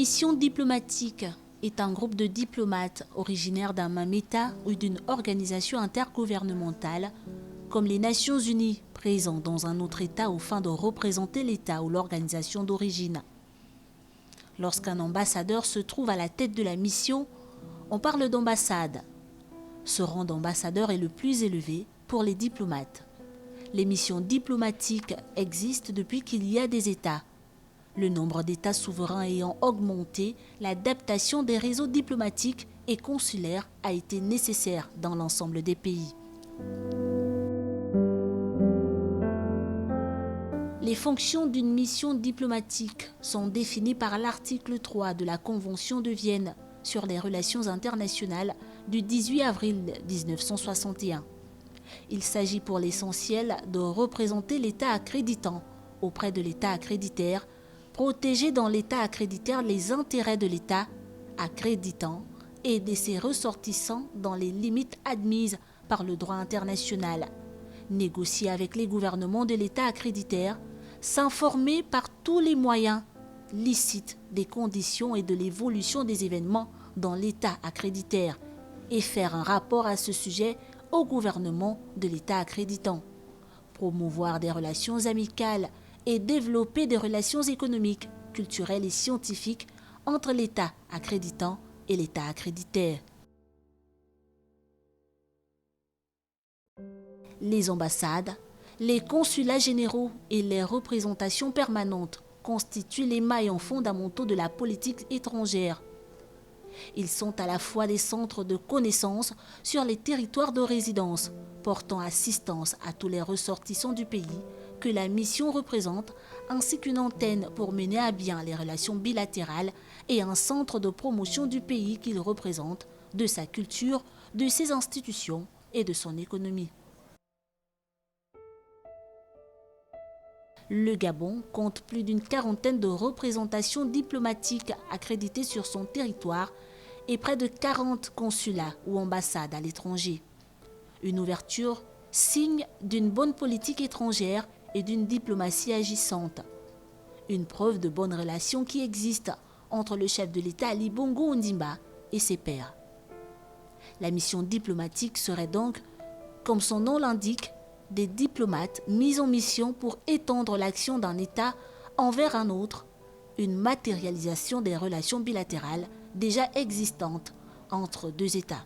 mission diplomatique est un groupe de diplomates originaires d'un même État ou d'une organisation intergouvernementale, comme les Nations Unies, présents dans un autre État aux fins de représenter l'État ou l'organisation d'origine. Lorsqu'un ambassadeur se trouve à la tête de la mission, on parle d'ambassade. Ce rang d'ambassadeur est le plus élevé pour les diplomates. Les missions diplomatiques existent depuis qu'il y a des États. Le nombre d'États souverains ayant augmenté, l'adaptation des réseaux diplomatiques et consulaires a été nécessaire dans l'ensemble des pays. Les fonctions d'une mission diplomatique sont définies par l'article 3 de la Convention de Vienne sur les relations internationales du 18 avril 1961. Il s'agit pour l'essentiel de représenter l'État accréditant auprès de l'État accréditaire, protéger dans l'État accréditaire les intérêts de l'État accréditant et de ses ressortissants dans les limites admises par le droit international, négocier avec les gouvernements de l'État accréditaire, s'informer par tous les moyens licites des conditions et de l'évolution des événements dans l'État accréditaire et faire un rapport à ce sujet au gouvernement de l'État accréditant, promouvoir des relations amicales et développer des relations économiques, culturelles et scientifiques entre l'État accréditant et l'État accréditaire. Les ambassades, les consulats généraux et les représentations permanentes constituent les maillons fondamentaux de la politique étrangère. Ils sont à la fois des centres de connaissances sur les territoires de résidence, portant assistance à tous les ressortissants du pays que la mission représente, ainsi qu'une antenne pour mener à bien les relations bilatérales et un centre de promotion du pays qu'il représente, de sa culture, de ses institutions et de son économie. Le Gabon compte plus d'une quarantaine de représentations diplomatiques accréditées sur son territoire et près de 40 consulats ou ambassades à l'étranger. Une ouverture, signe d'une bonne politique étrangère et d'une diplomatie agissante. Une preuve de bonnes relations qui existent entre le chef de l'État Ali Bongo Ondimba et ses pairs. La mission diplomatique serait donc, comme son nom l'indique, des diplomates mis en mission pour étendre l'action d'un État envers un autre, une matérialisation des relations bilatérales déjà existantes entre deux États.